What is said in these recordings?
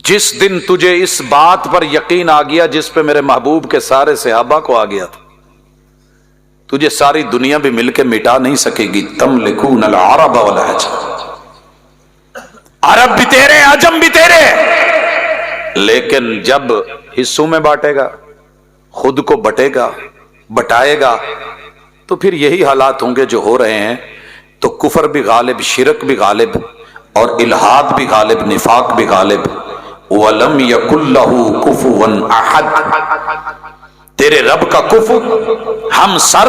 جس دن تجھے اس بات پر یقین آ گیا جس پہ میرے محبوب کے سارے صحابہ کو آ گیا تھا، تجھے ساری دنیا بھی مل کے مٹا نہیں سکے گی۔ تملکون العرب والعجم، عرب بھی تیرے، عجم بھی تیرے، لیکن جب حصوں میں بانٹے گا، خود کو بٹے گا، بٹائے گا، تو پھر یہی حالات ہوں گے جو ہو رہے ہیں۔ تو کفر بھی غالب، شرک بھی غالب، اور الحاد بھی غالب، نفاق بھی غالب۔ وَلَمْ يَكُنْ لَهُ كُفُوًا أَحَدٌ، تیرے رب کا کفو، ہم سر،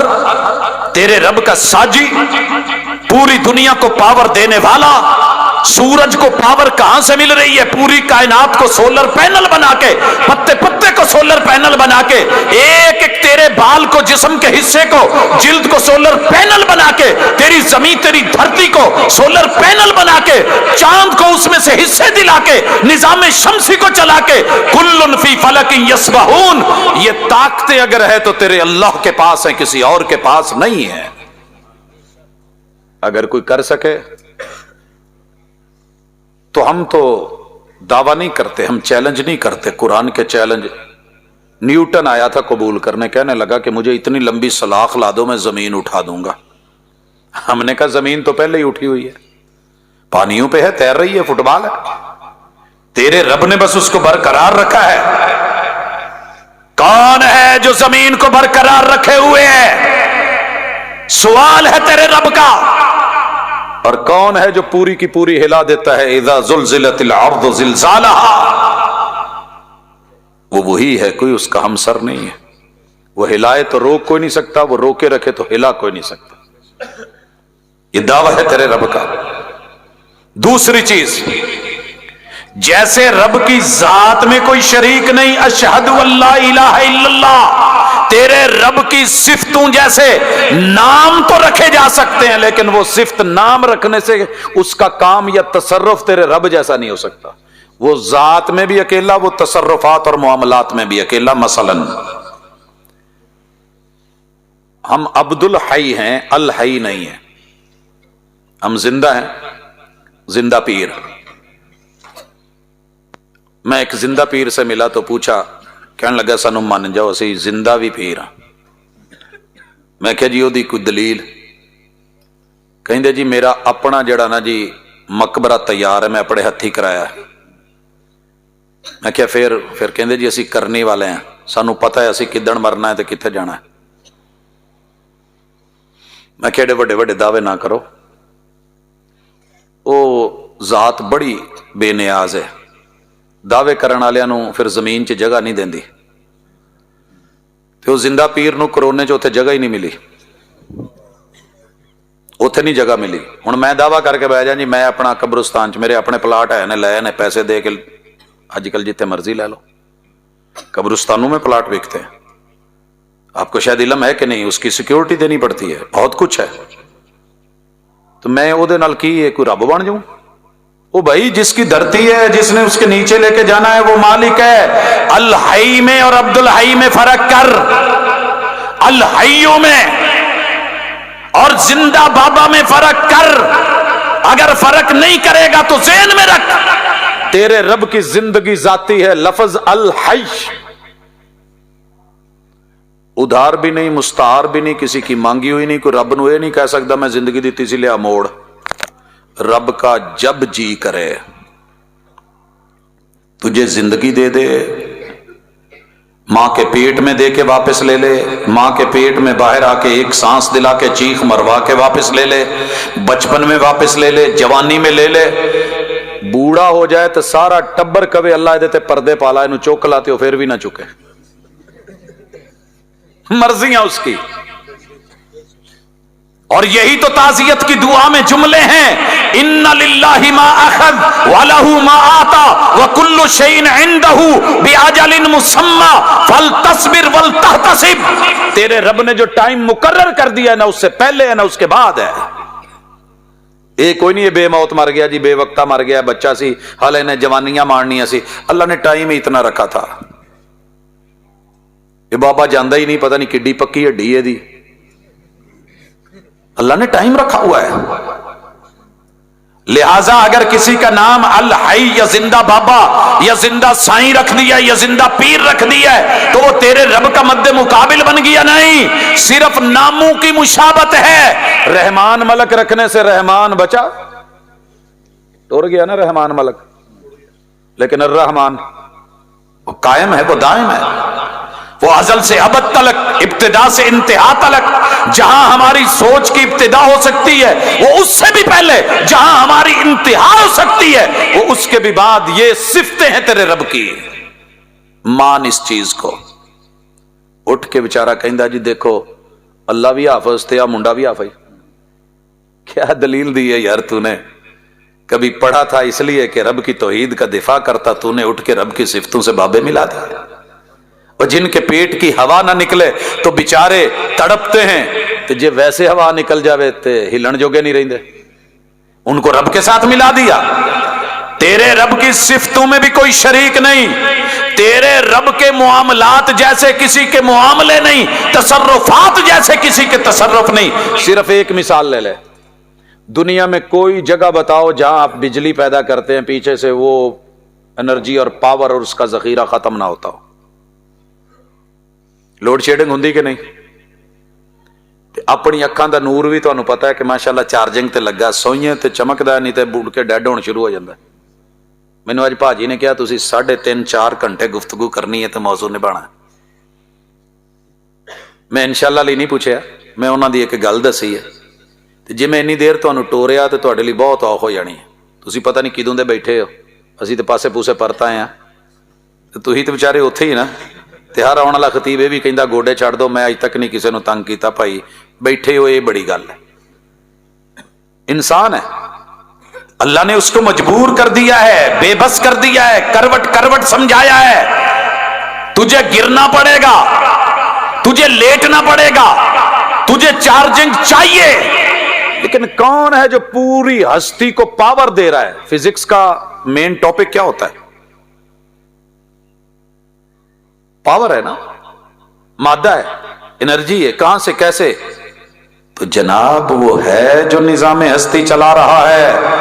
تیرے رب کا ساجی، پوری دنیا کو پاور دینے والا۔ سورج کو پاور کہاں سے مل رہی ہے؟ پوری کائنات کو سولر پینل بنا کے، پتے پتے کو سولر پینل بنا کے، ایک ایک تیرے بال کو، جسم کے حصے کو، جلد کو سولر پینل بنا کے، تیری زمین، تیری دھرتی کو سولر پینل بنا کے، چاند کو اس میں سے حصے دلا کے، نظام شمسی کو چلا کے، کل فی فلک یسبحون، یہ طاقتیں اگر ہے تو تیرے اللہ کے پاس ہیں، کسی اور کے پاس نہیں ہے۔ اگر کوئی کر سکے تو ہم تو دعویٰ نہیں کرتے، ہم چیلنج نہیں کرتے، قرآن کے چیلنج۔ نیوٹن آیا تھا قبول کرنے، کہنے لگا کہ مجھے اتنی لمبی سلاخ لا دو میں زمین اٹھا دوں گا۔ ہم نے کہا زمین تو پہلے ہی اٹھی ہوئی ہے، پانیوں پہ ہے، تیر رہی ہے، فٹ بال ہے، تیرے رب نے بس اس کو برقرار رکھا ہے۔ کون ہے جو زمین کو برقرار رکھے ہوئے ہے؟ سوال ہے تیرے رب کا۔ اور کون ہے جو پوری کی پوری ہلا دیتا ہے؟ اذا زلزلت الارض زلزالہا، وہ وہی ہے، کوئی اس کا ہمسر نہیں ہے۔ وہ ہلائے تو روک کوئی نہیں سکتا، وہ روکے رکھے تو ہلا کوئی نہیں سکتا۔ یہ دعویٰ ہے تیرے رب کا۔ دوسری چیز، جیسے رب کی ذات میں کوئی شریک نہیں، اشہد واللہ الہ الا اللہ، تیرے رب کی صفتوں جیسے نام تو رکھے جا سکتے ہیں، لیکن وہ صفت نام رکھنے سے اس کا کام یا تصرف تیرے رب جیسا نہیں ہو سکتا۔ وہ ذات میں بھی اکیلا، وہ تصرفات اور معاملات میں بھی اکیلا۔ مثلا ہم عبد الحی ہیں، الحی نہیں ہیں، ہم زندہ ہیں، زندہ پیر۔ میں ایک زندہ پیر سے ملا تو پوچھا، کہنے لگا سانو مان جاؤ اسی زندہ بھی پیر ہاں۔ میں کہا جی دی کوئی دلیل؟ کہندے جی میرا اپنا جڑا نا جی مقبرہ تیار ہے، میں اپنے ہتھی کرایا ہے۔ میں کہا پھر کہندے جی اسی کرنے والے ہیں، سانو پتہ ہے اسی کدن مرنا ہے تے کتھے جانا ہے۔ میں کہا بڑے بڑے دعوے نہ کرو، او ذات بڑی بے نیاز ہے، دعوے کرن والےاں نو پھر زمین چ جگہ نہیں دیندی۔ تے او زندہ پیر نو کرونے چ اوتھے جگہ ہی نہیں ملی، اوتھے نہیں جگہ ملی۔ ہن میں دعویٰ کر کے بہ جاں جی میں اپنا قبرستان چ میرے اپنے پلاٹ ہے نے، لے نے پیسے دے کے، اج کل جتنے مرضی لے لو، قبرستانوں میں پلاٹ بکتے ہیں۔ آپ کو شاید علم ہے کہ نہیں، اس کی سیکیورٹی دینی پڑتی ہے، بہت کچھ ہے۔ تو میں او دے نال کی کوئی رب بن جاؤں؟ وہ بھائی جس کی دھرتی ہے، جس نے اس کے نیچے لے کے جانا ہے، وہ مالک ہے۔ الحی میں اور عبد الحی میں فرق کر، الحیوں میں اور زندہ بابا میں فرق کر۔ اگر فرق نہیں کرے گا تو ذہن میں رکھ، تیرے رب کی زندگی ذاتی ہے۔ لفظ الحی ادھار بھی نہیں، مستعار بھی نہیں، کسی کی مانگی ہوئی نہیں۔ کوئی رب نو یہ نہیں کہہ سکتا میں زندگی دیتی سی لیا موڑ۔ رب کا جب جی کرے تجھے زندگی دے دے، ماں کے پیٹ میں دے کے واپس لے لے، ماں کے پیٹ میں باہر آ کے ایک سانس دلا کے چیخ مروا کے واپس لے لے، بچپن میں واپس لے لے، جوانی میں لے لے، بوڑھا ہو جائے تو سارا ٹبر کبھی اللہ دیتے پردے پالا انہوں چوک لاتے ہو پھر بھی نہ چکے، مرضیاں اس کی۔ اور یہی تو تعزیت کی دعا میں جملے ہیں، ان للہ ما اخذ وله ما آتا وکل شیء عنده باجل مسمى فلتصبر ولتحتسب۔ تیرے رب نے جو ٹائم مقرر کر دیا ہے، نہ اس سے پہلے ہے نہ اس کے بعد ہے۔ ایک کوئی نہیں ہے بے موت مر گیا جی، بے وقتہ مر گیا بچہ سی، حالے نے جوانیاں مارنیاں سی، اللہ نے ٹائم ہی اتنا رکھا تھا۔ یہ بابا جاندا ہی نہیں، پتہ نہیں کڈی پکی ہڈی ہے دی، اللہ نے ٹائم رکھا ہوا ہے۔ लिहाजा अगर किसी का नाम अल हई या जिंदा बाबा या जिंदा साईं रख दिया या जिंदा पीर रख दिया है तो वो तेरे रब का मद्दे मुकाबिल बन गया, नहीं, सिर्फ नामों की मुशाबत है। रहमान मलक रखने से रहमान बचा, टूट गया ना रहमान मलक, लेकिन अर्रहमान वो कायम है, वो दायम है, वो अजल से अबद तलक, इब्तिदा से इंतहा तलक। जहां हमारी सोच की इब्तिदा हो सकती है वो उससे भी पहले, जहां हमारी इंतहा हो सकती है वो उसके भी बाद। ये सिफतें हैं तेरे रब की, मान इस चीज को। उठ के बेचारा कहंदा जी देखो अल्लाह भी हाफिज थे, मुंडा भी हाफिज। क्या दलील दी है यार तूने? कभी पढ़ा था इसलिए कि रब की तौहीद का दिफा करता, तूने उठ के रब की सिफतों से बाबे मिला दिया। और जिनके पेट की हवा ना निकले तो बेचारे तड़पते हैं, तो जे वैसे हवा निकल जावे तो हिलन जोगे नहीं रहते, उनको रब के साथ मिला दिया। तेरे रब की सिफतों में भी कोई शरीक नहीं, तेरे रब के मुआमलात जैसे किसी के मुआमले नहीं, तसर्रुफात जैसे किसी के तसर्रुफ नहीं। सिर्फ एक मिसाल ले ले, दुनिया में कोई जगह बताओ जहां आप बिजली पैदा करते हैं, पीछे से वो एनर्जी और पावर और उसका जखीरा खत्म ना होता हो। लोड शेडिंग होंगी कि नहीं? अपनी अखां दा नूर भी तुहानू पता है कि माशाअल्लाह चार्जिंग ते लगा, सोइए ते चमकदा, नहीं तो बुड़ के डेड होना शुरू हो जाता। मैनू अज भाजी ने कहा तुसीं 3.5-4 घंटे गुफ्तगू करनी है तो मौजू निभाना। मैं इंशाअल्लाह लिए नहीं पूछया, मैं उन्हां दी एक गल दसी है, जे मैं इन्नी देर तुहानू टोरिया तो तुहाडे लई बहुत औख हो जानी है। तुसीं पता नहीं किदों दे बैठे हो, असीं तो पासे पूसे परत आए हैं, तो तुसीं तो बेचारे उत्थे ही ना। ते हर आने वाला खतीब भी कहता गोडे छड़ दो, मैं अज तक नहीं किसी को तंग किया, भाई बैठे हो, ये बड़ी गल है। इंसान है, अल्लाह ने उसको मजबूर कर दिया है, बेबस कर दिया है, करवट करवट समझाया है। तुझे गिरना पड़ेगा, तुझे लेटना पड़ेगा, तुझे चार्जिंग चाहिए। लेकिन कौन है जो पूरी हस्ती को पावर दे रहा है? फिजिक्स का मेन टॉपिक क्या होता है? पावर है ना, मादा है, एनर्जी है। कहां से कैसे? तो जनाब वो है जो निजाम हस्ती चला रहा है।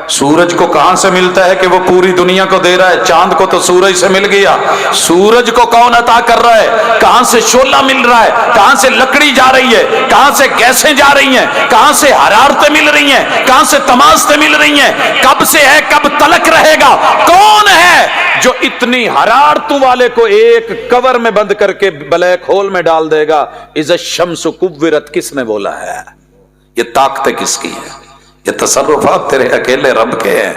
सूरज को कहां से मिलता है कि वो पूरी दुनिया को दे रहा है? चांद को तो सूरज से मिल गया। सूरज को कौन अता कर रहा है? कहां से शोला मिल रहा है? कहां से लकड़ी जा रही है? कहां से गैसें जा रही हैं? कहां से हरारतें मिल रही हैं? कहां से तमाशे मिल रही हैं? कब से है, कब तलक रहेगा? कौन है जो इतनी हरारतों वाले को एक कवर में बंद करके ब्लैक होल में डाल देगा? इज़ शम्सु कुव्विरत, किसने बोला है? ये ताकतें किसकी है? ये तसर्रुफात तेरे अकेले रब के हैं।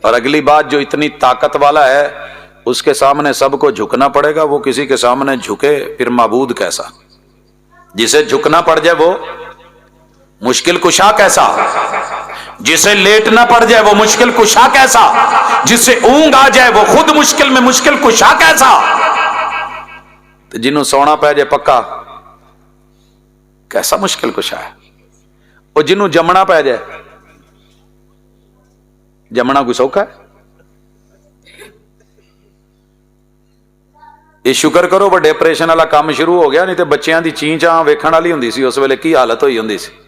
और अगली बात, जो इतनी ताकत वाला है उसके सामने सबको झुकना पड़ेगा, वो किसी के सामने झुके फिर माबूद कैसा? जिसे झुकना पड़ जाए वो मुश्किल कुशा कैसा? जिसे लेटना पड़ जाए वो मुश्किल कुशा कैसा? जिसे ऊंग आ जाए वो खुद मुश्किल में मुश्किल कुशा कैसा? तो जिन्हों सोना पै जाए पक्का, कैसा मुश्किल कुशा है? और जिन्हों जमना पै जाए, जमना कोई सौखा है? ये शुक्र करो वो डिप्रेशन वाला काम शुरू हो गया, नहीं तो बच्चों की चीं चां वेखण वाली हुंदी सी उस वेले की हालत हुई हुंदी सी।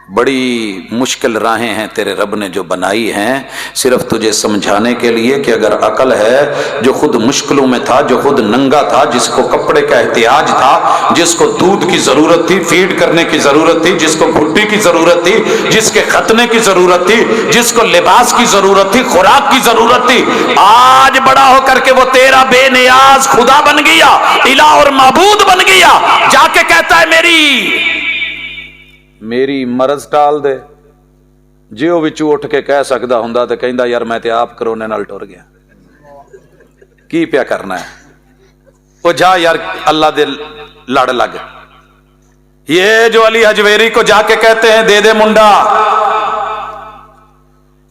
बड़ी मुश्किल राहें हैं तेरे रब ने जो बनाई हैं, सिर्फ तुझे समझाने के लिए कि अगर अकल है, जो खुद मुश्किलों में था, जो खुद नंगा था, जिसको कपड़े का एहतियाज था, जिसको दूध की जरूरत थी, फीड करने की जरूरत थी, जिसको भुट्टी की जरूरत थी, जिसके खतने की जरूरत थी, जिसको लिबास की जरूरत थी, खुराक की जरूरत थी, आज बड़ा होकर के वो तेरा बेनियाज खुदा बन गया, इला और माबूद बन गया। जाके कहता है मेरी मरज टाल दे। जे वो विचों उठ के कह सकता हुंदा तो कहंदा यार मैं ते आप करोने नाल टुर गया, की प्या करना है? वो जा यार अल्लाह दे लड़ लग। ये जो अली हजवेरी को जाके कहते हैं दे दे मुंडा,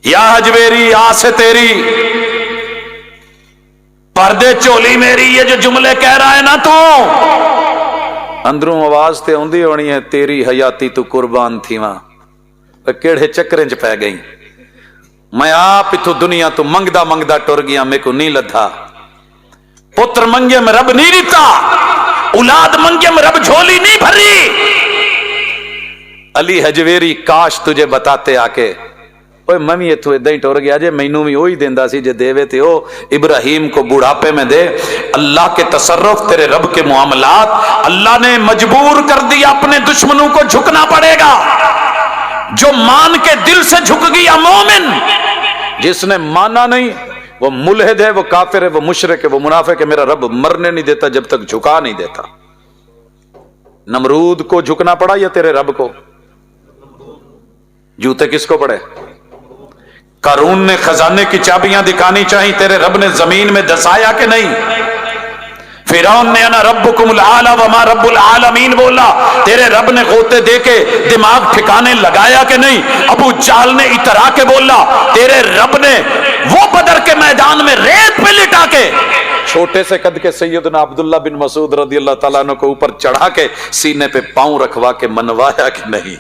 या हजवेरी आस तेरी पर्दे चोली मेरी, ये जो जुमले कह रहा है ना तू, अंदरों आवाज ते आउंदी होनी है, तेरी हयाती तू कुर्बान थी वहां केड़े चक्करें च पै गई। मैं आप इथों दुनिया तो मंगदा मंगदा टुर गया, मेरे को नहीं लद्धा। पुत्र मंगे में रब नहीं दिता, औलाद मंगे में रब झोली नहीं भरी। अली हजवेरी काश तुझे बताते आके ओए मैं भी इथों इदां ही टुर गया जे, मैनू भी वही देंदा सी, जे देवे ते ओ इब्राहिम को बुढ़ापे में दे। अल्लाह के तसर्रुफ, तेरे रब के मुआमलात, अल्लाह ने मजबूर कर दिया, अपने दुश्मनों को झुकना पड़ेगा। जो मान के दिल से झुक गया मोमिन, जिसने माना नहीं वो मुल्हिद है, वो काफिर है, वो मुशरिक है, वो मुनाफिक है। मेरा रब मरने नहीं देता जब तक झुका नहीं देता। नमरूद को झुकना पड़ा या तेरे रब को? जूते किसको पड़े? कारून ने खजाने की चाबियां दिखानी चाहिए, तेरे रब ने जमीन में दसाया कि नहीं? फिरौन ने अना रब्बुकुमुल आला वमा रब्बुल आलमीन बोला, तेरे रब ने गोते दे के दिमाग ठिकाने लगाया कि नहीं? अबू जाल ने इतरा के बोला, तेरे रब ने वो बदर के मैदान में रेत पे लिटा के छोटे से कद के सैयदना अब्दुल्ला बिन मसूद रदियल्लाहु ताला अन्हु को ऊपर चढ़ा के सीने पे पांव रखवा के मनवाया कि नहीं?